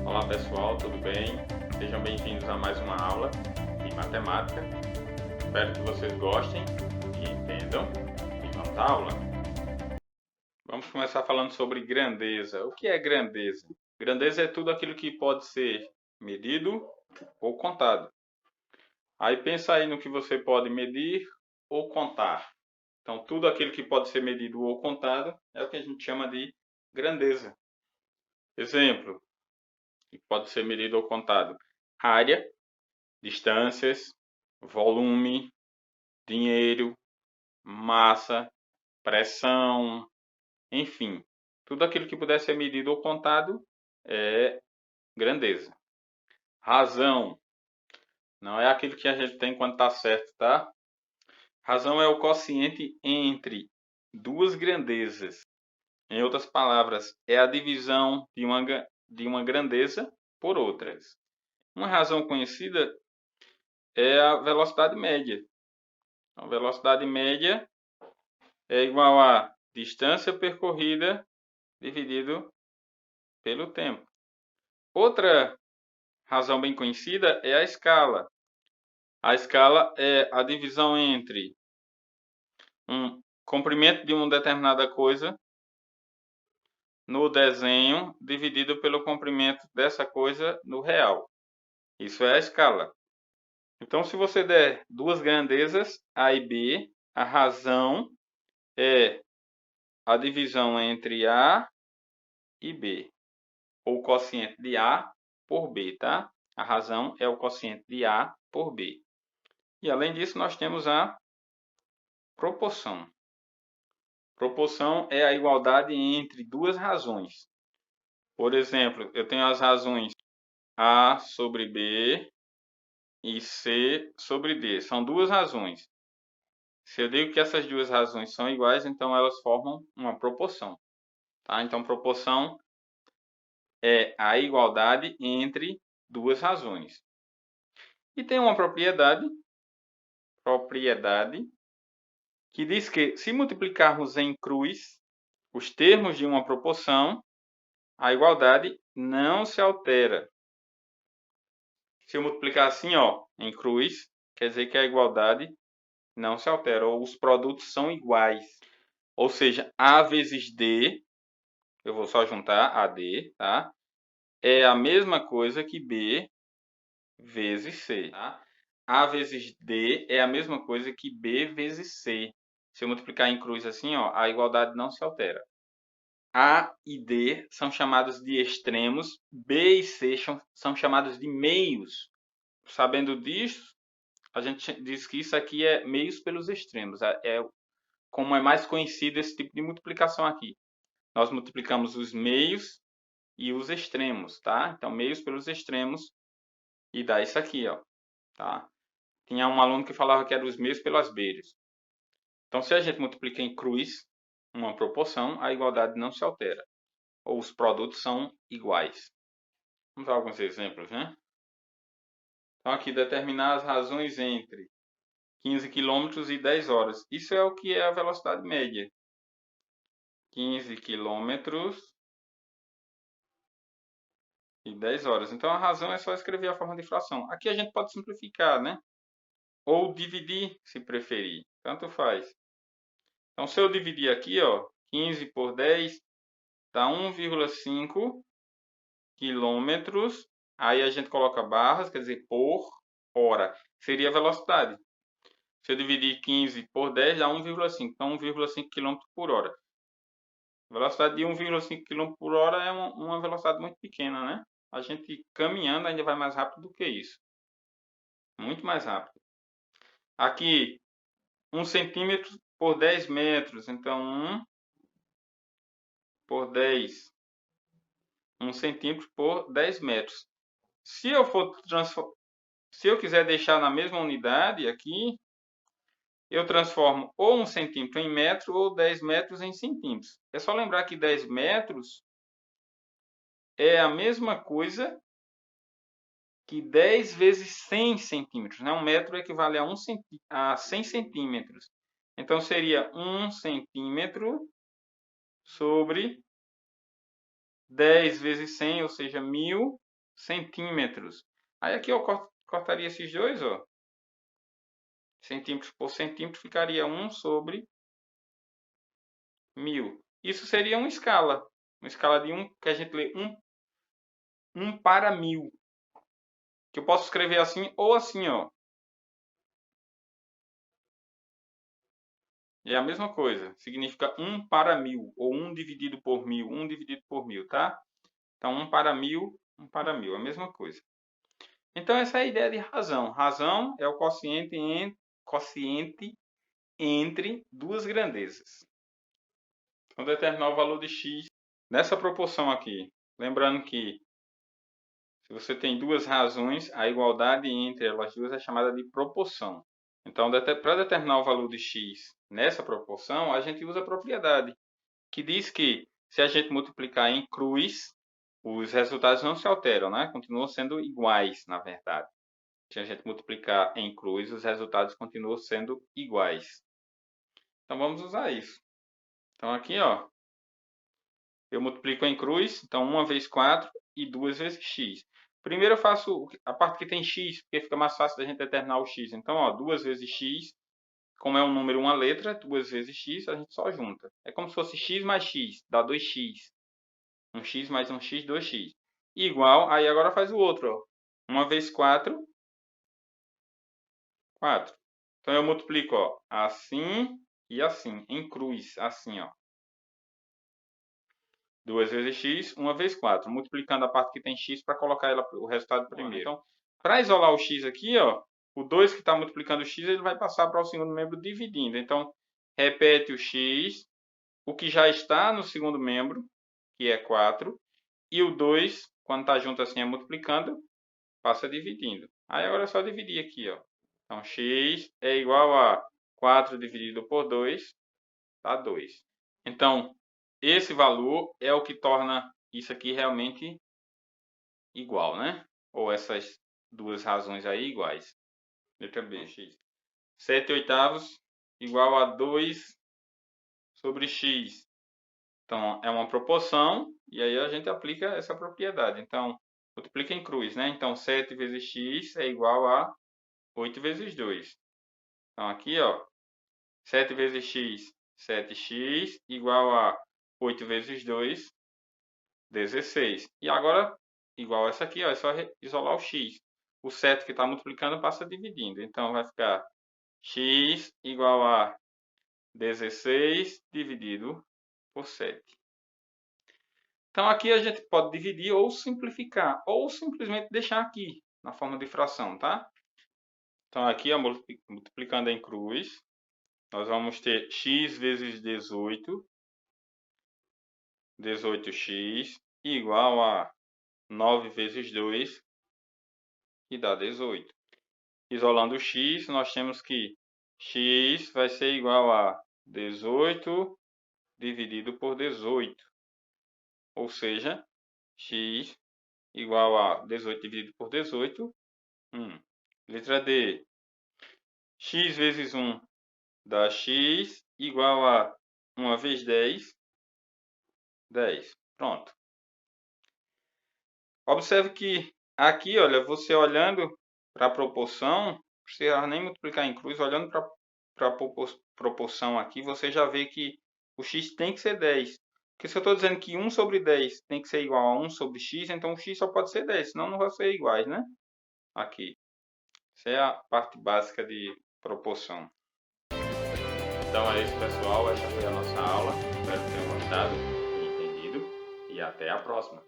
Olá pessoal, tudo bem? Sejam bem-vindos a mais uma aula de matemática. Espero que vocês gostem e entendam. E vamos à aula. Vamos começar falando sobre grandeza. O que é grandeza? Grandeza é tudo aquilo que pode ser medido ou contado. Aí pensa aí no que você pode medir ou contar. Então, tudo aquilo que pode ser medido ou contado é o que a gente chama de grandeza. Exemplo, que pode ser medido ou contado: área, distâncias, volume, dinheiro, massa, pressão, enfim, tudo aquilo que puder ser medido ou contado é grandeza. Razão não é aquilo que a gente tem quando está certo, tá? Razão é o quociente entre duas grandezas. Em outras palavras, é a divisão de uma grandeza por outras. Uma razão conhecida é a velocidade média. A velocidade média é igual a distância percorrida dividido pelo tempo. Outra razão bem conhecida é a escala. A escala é a divisão entre um comprimento de uma determinada coisa no desenho dividido pelo comprimento dessa coisa no real. Isso é a escala. Então, se você der duas grandezas, A e B, a razão é a divisão entre A e B, ou quociente de A por B, tá? A razão é o quociente de A por B. E além disso, nós temos a proporção. Proporção é a igualdade entre duas razões. Por exemplo, eu tenho as razões A sobre B e C sobre D. São duas razões. Se eu digo que essas duas razões são iguais, então elas formam uma proporção. Tá? Então, proporção é a igualdade entre duas razões. E tem uma propriedade que diz que se multiplicarmos em cruz os termos de uma proporção, a igualdade não se altera. Se eu multiplicar assim, ó, em cruz, quer dizer que a igualdade não se altera, ou os produtos são iguais. Ou seja, A vezes D, eu vou só juntar AD, tá? É a mesma coisa que B vezes C, tá? A vezes D é a mesma coisa que B vezes C. Se eu multiplicar em cruz assim, ó, a igualdade não se altera. A e D são chamados de extremos, B e C são chamados de meios. Sabendo disso, a gente diz que isso aqui é meios pelos extremos. É como é mais conhecido esse tipo de multiplicação aqui. Nós multiplicamos os meios e os extremos, tá? Então, meios pelos extremos e dá isso aqui, ó, tá? Tinha um aluno que falava que era os meios pelas beiras. Então, se a gente multiplica em cruz uma proporção, a igualdade não se altera. Ou os produtos são iguais. Vamos dar alguns exemplos, né? Então, aqui, determinar as razões entre 15 km e 10 horas. Isso é o que é a velocidade média. 15 km e 10 horas. Então, a razão é só escrever a forma de fração. Aqui a gente pode simplificar, né? Ou dividir, se preferir. Tanto faz. Então, se eu dividir aqui, ó, 15 por 10 dá 1,5 quilômetros. Aí a gente coloca barras, quer dizer, por hora. Seria a velocidade. Se eu dividir 15 por 10, dá 1,5. Então, 1,5 km por hora. A velocidade de 1,5 km por hora é uma velocidade muito pequena, né? A gente caminhando ainda vai mais rápido do que isso. Muito mais rápido. Aqui, 1 centímetro por 10 metros. Então, 1 por 10. 1 centímetro por 10 metros. Se eu quiser deixar na mesma unidade aqui, eu transformo ou 1 centímetro em metro ou 10 metros em centímetros. É só lembrar que 10 metros é a mesma coisa que 10 vezes 100 centímetros. Né? 1 metro equivale a 100 centímetros. Então, seria 1 centímetro sobre 10 vezes 100, ou seja, 1000 centímetros. Aí aqui eu cortaria esses dois, ó. Centímetros por centímetro ficaria 1 sobre 1000. Isso seria uma escala de 1, que a gente lê 1 para 1000. Que eu posso escrever assim ou assim, ó. É a mesma coisa, significa 1 para 1000, ou 1 dividido por 1000, 1 dividido por 1000, tá? Então, 1 para 1000, 1 para 1000, a mesma coisa. Então, essa é a ideia de razão. Razão é o quociente entre duas grandezas. Então, determinar o valor de x nessa proporção aqui. Lembrando que, se você tem duas razões, a igualdade entre elas duas é chamada de proporção. Então, para determinar o valor de x nessa proporção, a gente usa a propriedade, que diz que se a gente multiplicar em cruz, os resultados não se alteram, né? Continuam sendo iguais, na verdade. Se a gente multiplicar em cruz, os resultados continuam sendo iguais. Então, vamos usar isso. Então, aqui, ó, eu multiplico em cruz, então 1 vezes 4 e 2 vezes x. Primeiro eu faço a parte que tem x, porque fica mais fácil da gente determinar o x. Então, ó, 2 vezes x, como é um número, uma letra, 2 vezes x, a gente só junta. É como se fosse x mais x, dá 2x. 1x mais 1x, 2x. Igual, aí agora faz o outro, ó. 1 vezes 4, 4. Então eu multiplico, ó, assim e assim, em cruz, assim, ó. 2 vezes x, 1 vezes 4. Multiplicando a parte que tem x para colocar o resultado primeiro. Então, para isolar o x aqui, ó, o 2 que está multiplicando o x, ele vai passar para o segundo membro dividindo. Então, repete o x, o que já está no segundo membro, que é 4, e o 2, quando está junto assim, é multiplicando, passa dividindo. Aí agora é só dividir aqui, ó. Então, x é igual a 4 dividido por 2, dá 2. Então, esse valor é o que torna isso aqui realmente igual, né? Ou essas duas razões aí iguais. Letra B, x. 7 oitavos igual a 2 sobre x. Então, é uma proporção e aí a gente aplica essa propriedade. Então, multiplica em cruz, né? Então, 7 vezes x é igual a 8 vezes 2. Então, aqui, ó, 7 vezes x, 7x, igual a 8 vezes 2, 16. E agora, igual essa aqui, ó, é só isolar o x. O 7 que está multiplicando passa dividindo. Então, vai ficar x igual a 16 dividido por 7. Então, aqui a gente pode dividir ou simplificar, ou simplesmente deixar aqui, na forma de fração, tá? Então, aqui, ó, multiplicando em cruz, nós vamos ter x vezes 18, 18x, igual a 9 vezes 2, que dá 18. Isolando o x, nós temos que x vai ser igual a 18 dividido por 18. Ou seja, x igual a 18 dividido por 18, 1. Letra D. X vezes 1 dá x igual a 1 vezes 10, 10. Pronto. Observe que aqui, olha, você olhando para a proporção, não precisa nem multiplicar em cruz, olhando para a proporção aqui, você já vê que o x tem que ser 10. Porque se eu estou dizendo que 1 sobre 10 tem que ser igual a 1 sobre x, então o x só pode ser 10, senão não vai ser iguais, né? Aqui. Essa é a parte básica de proporção. Então é isso, pessoal. Essa foi a nossa aula. Espero que tenham gostado e entendido. E até a próxima.